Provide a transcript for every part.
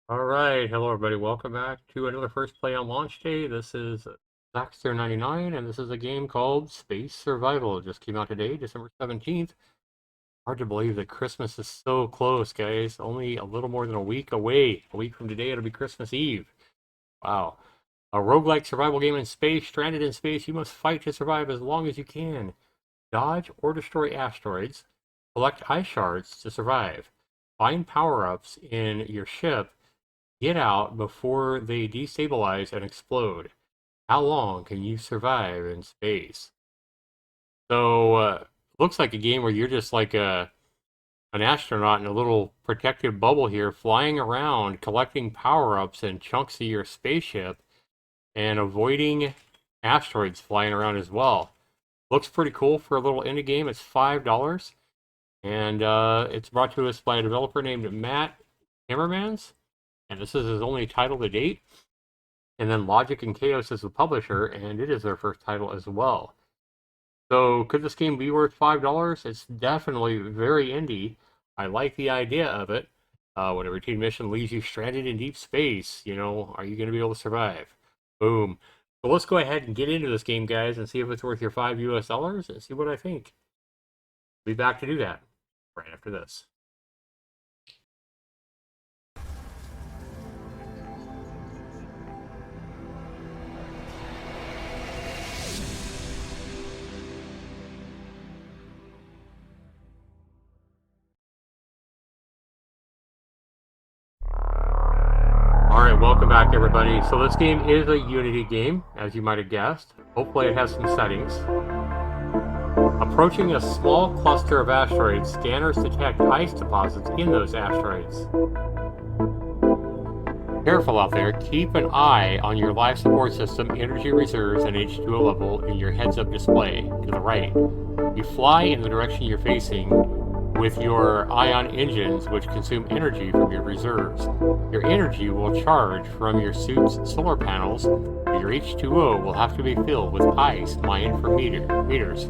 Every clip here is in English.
All right, hello everybody. Welcome back to another First Play on launch day. This is Zaxter99, and this is a game called Space Survival. It just came out today, December 17th. Hard to believe that Christmas is so close, guys. Only a little more than a week away. A week from today, it'll be Christmas Eve. Wow. A roguelike survival game in space. Stranded in space, you must fight to survive as long as you can. Dodge or destroy asteroids. Collect ice shards to survive. Find power-ups in your ship. Get out before they destabilize and explode. How long can you survive in space? So, looks like a game where you're just like an astronaut in a little protected bubble here, flying around, collecting power-ups and chunks of your spaceship, and avoiding asteroids flying around as well. Looks pretty cool for a little indie game. It's $5, and it's brought to us by a developer named Matt Timmermans. And this is his only title to date. And then Logic and Chaos is the publisher, and it is their first title as well. So could this game be worth $5? It's definitely very indie. I like the idea of it. When a routine mission leaves you stranded in deep space, are you going to be able to survive? Boom. So let's go ahead and get into this game, guys, and see if it's worth your $5 US and see what I think. Be back to do that right after this. Alright, welcome back everybody. So this game is a Unity game, as you might have guessed. Hopefully it has some settings. Approaching a small cluster of asteroids, scanners detect ice deposits in those asteroids. Careful out there, keep an eye on your life support system, energy reserves, and H2O level in your heads-up display to the right. You fly in the direction you're facing with your ion engines, which consume energy from your reserves. Your energy will charge from your suit's solar panels, but your H2O will have to be filled with ice mined from meters.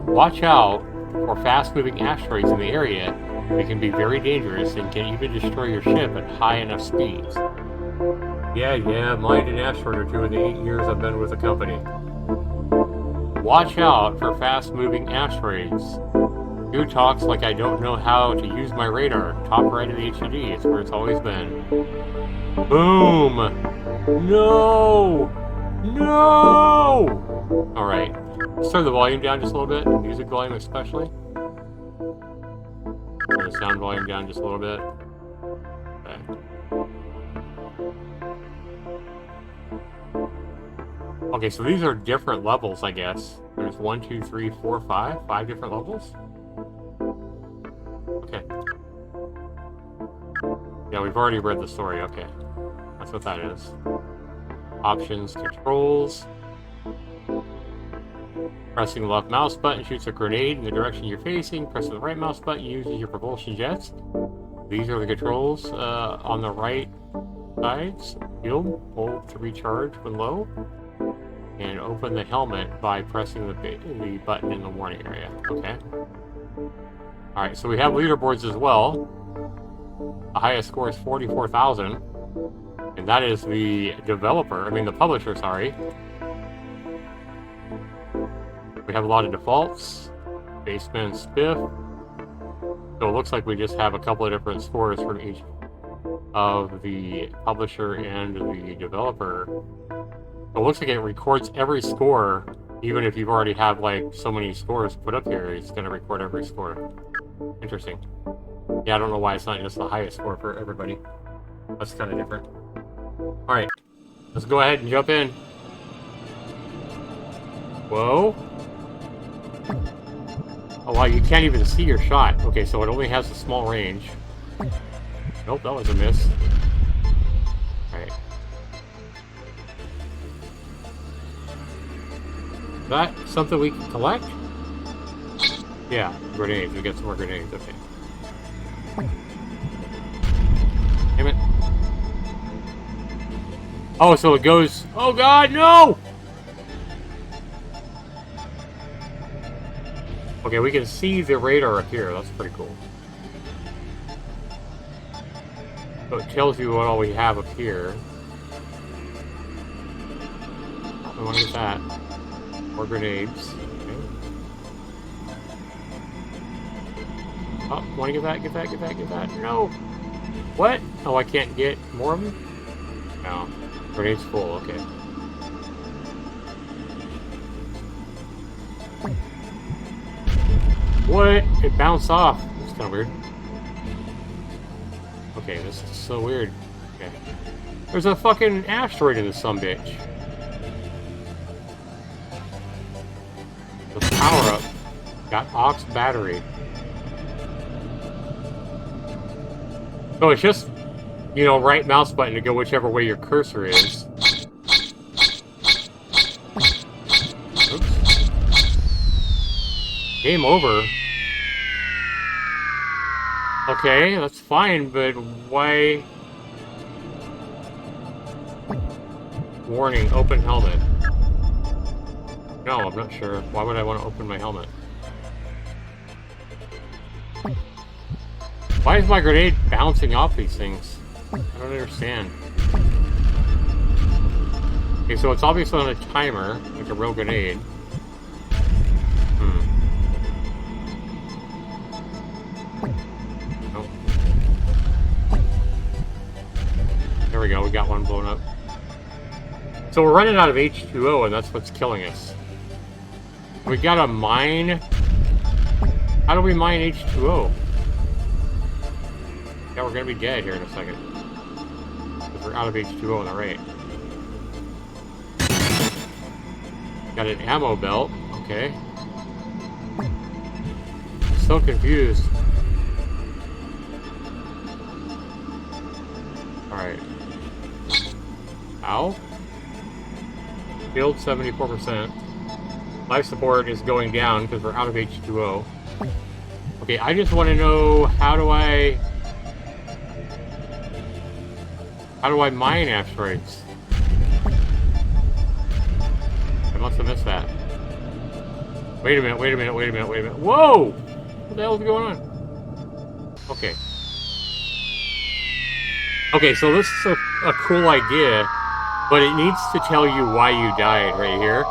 Watch out for fast-moving asteroids in the area. They can be very dangerous and can even destroy your ship at high enough speeds. Yeah, mined an asteroid or two in the 8 years I've been with the company. Watch out for fast-moving asteroids. Who talks like I don't know how to use my radar? Top right of the HUD, it's where it's always been. Boom! No! Alright, let's turn the volume down just a little bit, music volume especially. Turn the sound volume down just a little bit. Okay, so these are different levels, I guess. There's 1, 2, 3, 4, 5 different levels? Okay. Yeah, we've already read the story, okay. That's what that is. Options, controls. Pressing the left mouse button shoots a grenade in the direction you're facing. Pressing the right mouse button uses your propulsion jets. These are the controls on the right sides. Shield, hold to recharge when low. And open the helmet by pressing the button in the warning area. Okay. Alright, so we have leaderboards as well. The highest score is 44,000. And that is the publisher, sorry. We have a lot of defaults. Baseman Spiff. So it looks like we just have a couple of different scores from each of the publisher and the developer. It looks like it records every score, even if you already have like so many scores put up here, it's going to record every score. Interesting. Yeah, I don't know why it's not just the highest score for everybody. That's kind of different. Alright, let's go ahead and jump in. Whoa. Oh wow, you can't even see your shot. Okay, so it only has a small range. Nope, that was a miss. Alright. Is that something we can collect? Yeah, grenades. We got some more grenades. Okay. Damn it. Oh, so it goes... Oh god, no! Okay, we can see the radar up here. That's pretty cool. So it tells you what all we have up here. I want to get that. More grenades. Okay. Oh, want to get that, get that, get that, get that. No! What? Oh, I can't get more of them? No. Grenades full, okay. What? It bounced off. It's kind of weird. Okay, this is so weird. Okay. There's a fucking asteroid in this sumbitch. The power up. Got aux battery. So it's just, you know, right mouse button to go whichever way your cursor is. Oops. Game over. Okay, that's fine, but why? Warning, open helmet. No, I'm not sure. Why would I want to open my helmet? Why is my grenade bouncing off these things? I don't understand. Okay, so it's obviously on a timer, like a real grenade. Nope. There we go, we got one blown up. So we're running out of H2O, and that's what's killing us. We gotta mine. How do we mine H2O? Yeah, we're gonna be dead here in a second. Because we're out of H2O on the right. Got an ammo belt. Okay. So confused. Alright. Ow. Shield 74%. Life support is going down because we're out of H2O. Okay, I just want to know how do I mine asteroids? I must have missed that. Wait a minute, wait a minute, wait a minute, wait a minute. Whoa! What the hell is going on? Okay. Okay, so this is a cool idea, but it needs to tell you why you died right here.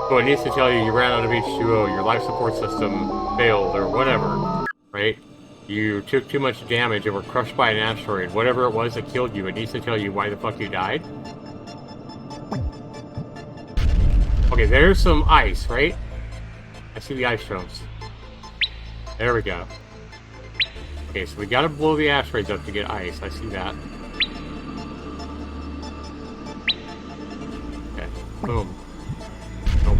So it needs to tell you ran out of H2O, your life support system failed, or whatever, right? You took too much damage and were crushed by an asteroid. Whatever it was that killed you, it needs to tell you why the fuck you died. Okay, there's some ice, right? I see the ice chunks. There we go. Okay, so we gotta blow the asteroids up to get ice. I see that. Okay, boom. Nope.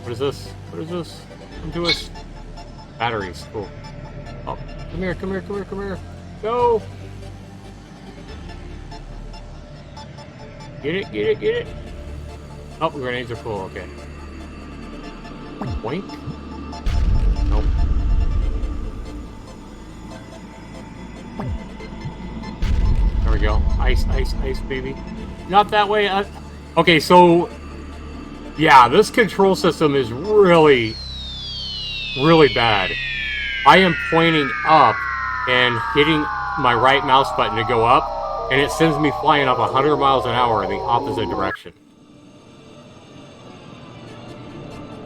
What is this? What is this? Come to us. Batteries. Cool. Oh, come here, come here, come here, come here. Go! Get it, get it, get it. Oh, the grenades are full. Okay. Boink. Nope. There we go. Ice, ice, ice, baby. Not that way. Okay, so yeah, this control system is really, really bad. I am pointing up and hitting my right mouse button to go up, and it sends me flying up 100 miles an hour in the opposite direction.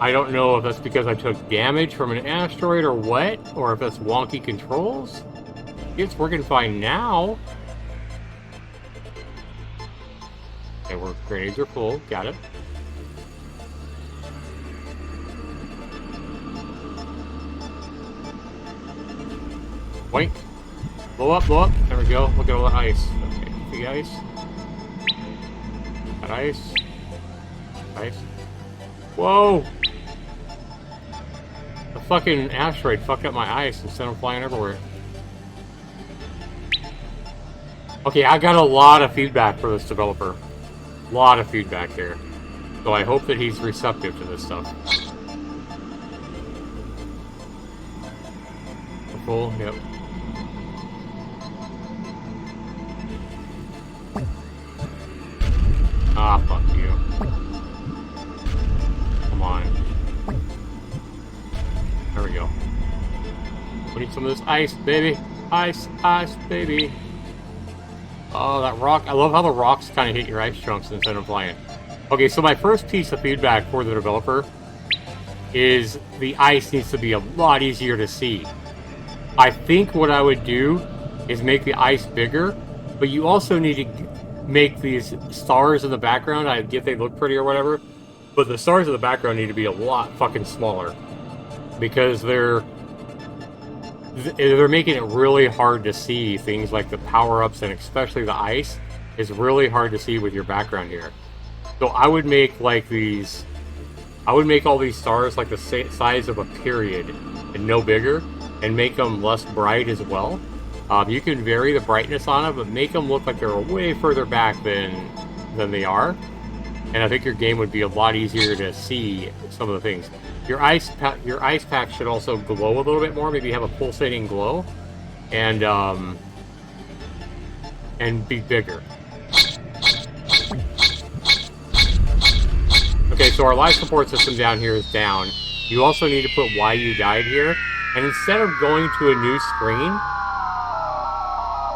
I don't know if that's because I took damage from an asteroid or what, or if that's wonky controls. It's working fine now. Okay, grenades are full. Got it. Wait. Blow up, blow up. There we go. Look at all the ice. Okay, the ice. Got ice. Ice. Whoa! The fucking asteroid fucked up my ice and sent them flying everywhere. Okay, I got a lot of feedback for this developer. A lot of feedback here. So I hope that he's receptive to this stuff. Full, yep. Ah, fuck you. Come on. There we go. need some of this ice, baby. Ice, ice, baby. Oh, that rock. I love how the rocks kind of hit your ice chunks instead of flying. Okay, so my first piece of feedback for the developer is the ice needs to be a lot easier to see. I think what I would do is make the ice bigger, but you also need to make these stars in the background. I get they look pretty or whatever, but the stars in the background need to be a lot fucking smaller because they're making it really hard to see things like the power-ups, and especially the ice is really hard to see with your background here. So I would make like these, I would make all these stars like the size of a period and no bigger, and make them less bright as well. You can vary the brightness on it, but make them look like they're way further back than they are. And I think your game would be a lot easier to see some of the things. Your ice pack should also glow a little bit more. Maybe have a pulsating glow, and be bigger. Okay, so our life support system down here is down. You also need to put why you died here, and instead of going to a new screen,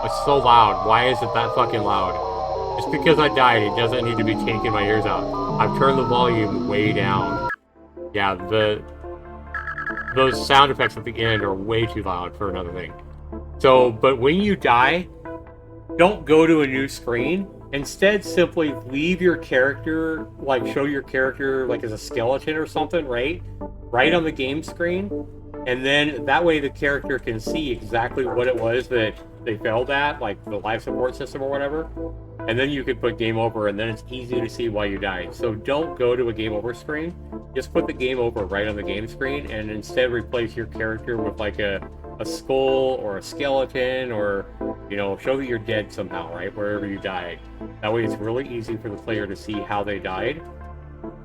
it's so loud. Why is it that fucking loud? Just because I died, it doesn't need to be taking my ears out. I've turned the volume way down. Yeah, those sound effects at the end are way too loud for another thing. So, but when you die, don't go to a new screen. Instead, simply leave your character, like show your character like as a skeleton or something, right on the game screen. And then that way the character can see exactly what it was that they failed at, like the life support system or whatever. And then you could put game over, and then it's easy to see why you died. So don't go to a game over screen. Just put the game over right on the game screen, and instead replace your character with like a skull or a skeleton, or, you know, show that you're dead somehow, right, wherever you died. That way it's really easy for the player to see how they died.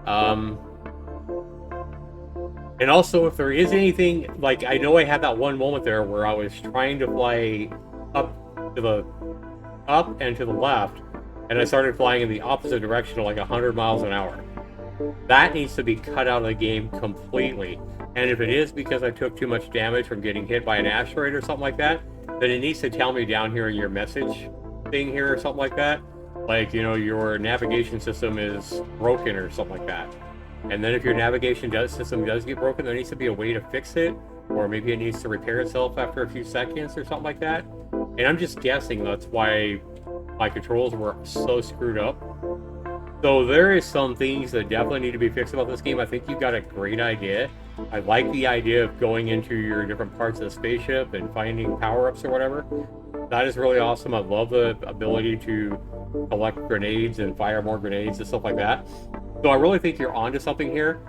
And also, if there is anything, like, I know I had that one moment there where I was trying to fly up and to the left, and I started flying in the opposite direction at like 100 miles an hour. That needs to be cut out of the game completely. And if it is because I took too much damage from getting hit by an asteroid or something like that, then it needs to tell me down here in your message thing here or something like that. Like, you know, your navigation system is broken or something like that. And then if your navigation system does get broken, there needs to be a way to fix it, or maybe it needs to repair itself after a few seconds or something like that. And I'm just guessing that's why my controls were so screwed up. So there is some things that definitely need to be fixed about this game. I think you got a great idea. I like the idea of going into your different parts of the spaceship and finding power-ups or whatever. That is really awesome. I love the ability to collect grenades and fire more grenades and stuff like that. So I really think you're onto something here.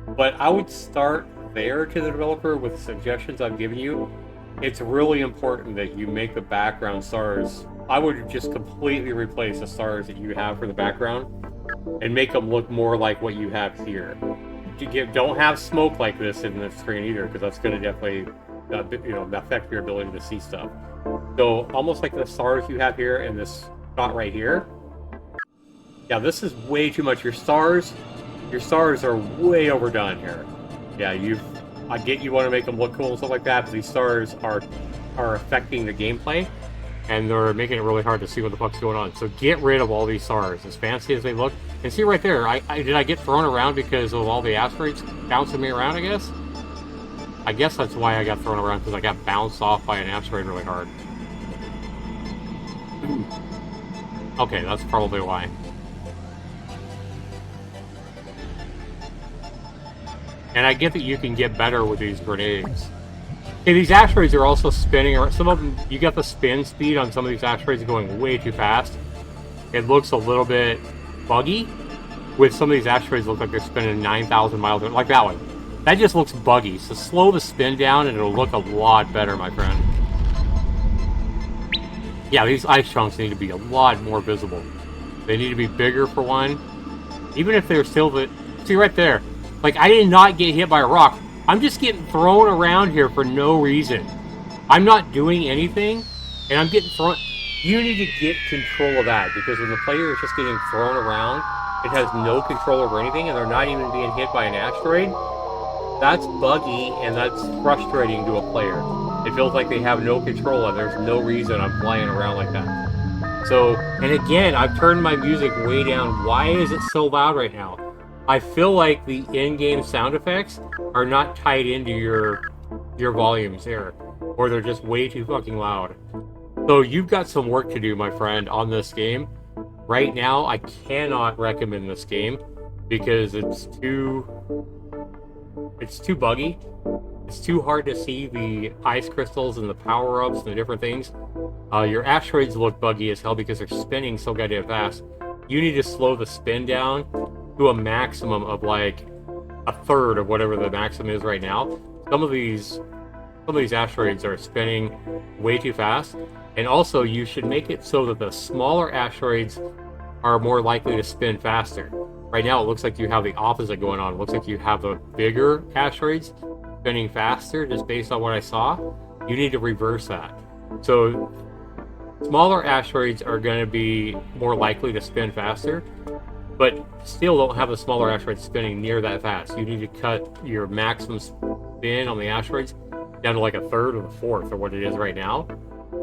But I would start there to the developer with the suggestions I've given you. It's really important that you make the background stars. I would just completely replace the stars that you have for the background and make them look more like what you have here. Don't have smoke like this in the screen either, because that's going to definitely affect your ability to see stuff. So almost like the stars you have here and this spot right here. Yeah, this is way too much. Your stars are way overdone here. Yeah, I get you want to make them look cool and stuff like that, but these stars are affecting the gameplay, and they're making it really hard to see what the fuck's going on. So get rid of all these stars, as fancy as they look. And see right there, did I get thrown around because of all the asteroids bouncing me around, I guess? I guess that's why I got thrown around, because I got bounced off by an asteroid really hard. Okay, that's probably why. And I get that you can get better with these grenades. Okay, these asteroids are also spinning around. Some of them, you got the spin speed on some of these asteroids going way too fast. It looks a little bit buggy. With some of these asteroids, look like they're spinning 9,000 miles, like that one. That just looks buggy. So slow the spin down and it'll look a lot better, my friend. Yeah, these ice chunks need to be a lot more visible. They need to be bigger for one. Even if they're still see right there. Like, I did not get hit by a rock. I'm just getting thrown around here for no reason. I'm not doing anything, and I'm getting thrown. You need to get control of that, because when the player is just getting thrown around, it has no control over anything, and they're not even being hit by an asteroid. That's buggy, and that's frustrating to a player. It feels like they have no control and there's no reason I'm flying around like that. So, and again, I've turned my music way down. Why is it so loud right now? I feel like the in-game sound effects are not tied into your volumes here, or they're just way too fucking loud. So you've got some work to do, my friend, on this game. Right now, I cannot recommend this game because it's too buggy. It's too hard to see the ice crystals and the power-ups and the different things. Your asteroids look buggy as hell because they're spinning so goddamn fast. You need to slow the spin down to a maximum of like a third of whatever the maximum is right now. Some of these asteroids are spinning way too fast. And also, you should make it so that the smaller asteroids are more likely to spin faster. Right now, it looks like you have the opposite going on. It looks like you have the bigger asteroids spinning faster, just based on what I saw. You need to reverse that. So, smaller asteroids are going to be more likely to spin faster, but still don't have the smaller asteroids spinning near that fast. You need to cut your maximum spin on the asteroids down to like a third or a fourth of what it is right now.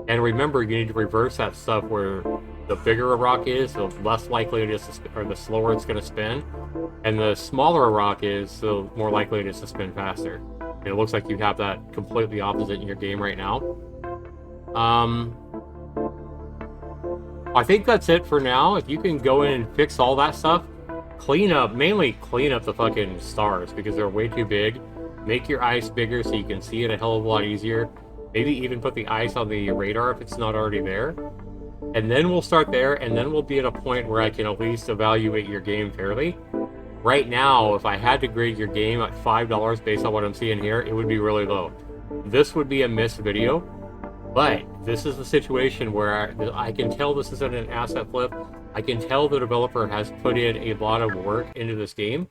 And remember, you need to reverse that stuff where the bigger a rock is, the less likely it is to spin, or the slower it's going to spin. And the smaller a rock is, the more likely it is to spin faster. And it looks like you have that completely opposite in your game right now. I think that's it for now. If you can go in and fix all that stuff, mainly clean up the fucking stars because they're way too big. Make your ice bigger so you can see it a hell of a lot easier. Maybe even put the ice on the radar if it's not already there. And then we'll start there, and then we'll be at a point where I can at least evaluate your game fairly. Right now, if I had to grade your game at $5 based on what I'm seeing here, it would be really low. This would be a missed video, but this is the situation where I can tell this isn't an asset flip. I can tell the developer has put in a lot of work into this game.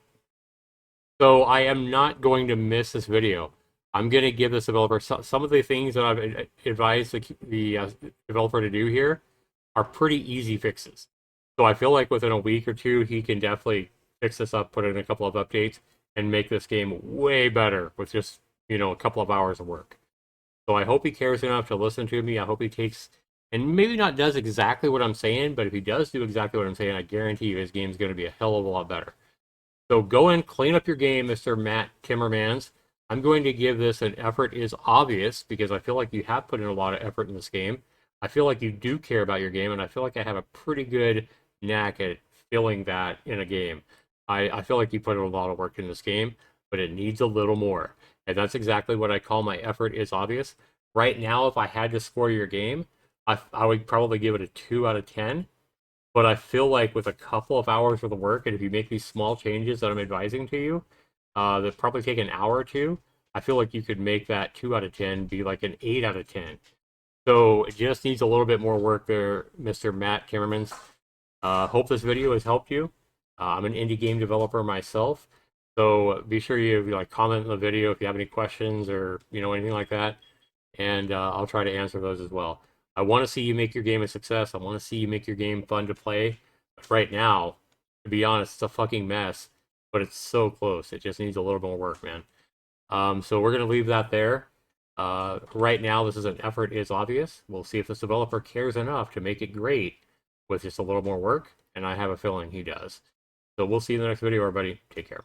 So I am not going to miss this video. I'm going to give this developer some of the things that I've advised the developer to do here are pretty easy fixes. So I feel like within a week or two, he can definitely fix this up, put in a couple of updates, and make this game way better with just, a couple of hours of work. So I hope he cares enough to listen to me. I hope he takes, and maybe not does exactly what I'm saying, but if he does do exactly what I'm saying, I guarantee you his game's going to be a hell of a lot better. So go and clean up your game, Mr. Matt Timmermans. I'm going to give this an effort is obvious because I feel like you have put in a lot of effort in this game. I feel like you do care about your game, and I feel like I have a pretty good knack at feeling that in a game. I feel like you put in a lot of work in this game, but it needs a little more. And that's exactly what I call my effort is obvious. Right now, if I had to score your game, I would probably give it a 2 out of 10. But I feel like with a couple of hours worth of work, and if you make these small changes that I'm advising to you, that probably take an hour or two, I feel like you could make that 2 out of 10 be like an 8 out of 10. So it just needs a little bit more work there, Mr. Matt Timmermans. Hope this video has helped you. I'm an indie game developer myself, so be sure you comment in the video if you have any questions or anything like that, and I'll try to answer those as well. I want to see you make your game a success. I want to see you make your game fun to play. But right now, to be honest, it's a fucking mess, but it's so close. It just needs a little more work, man. So we're going to leave that there. Right now, this is an effort is obvious. We'll see if this developer cares enough to make it great with just a little more work, and I have a feeling he does. So we'll see you in the next video, everybody. Take care.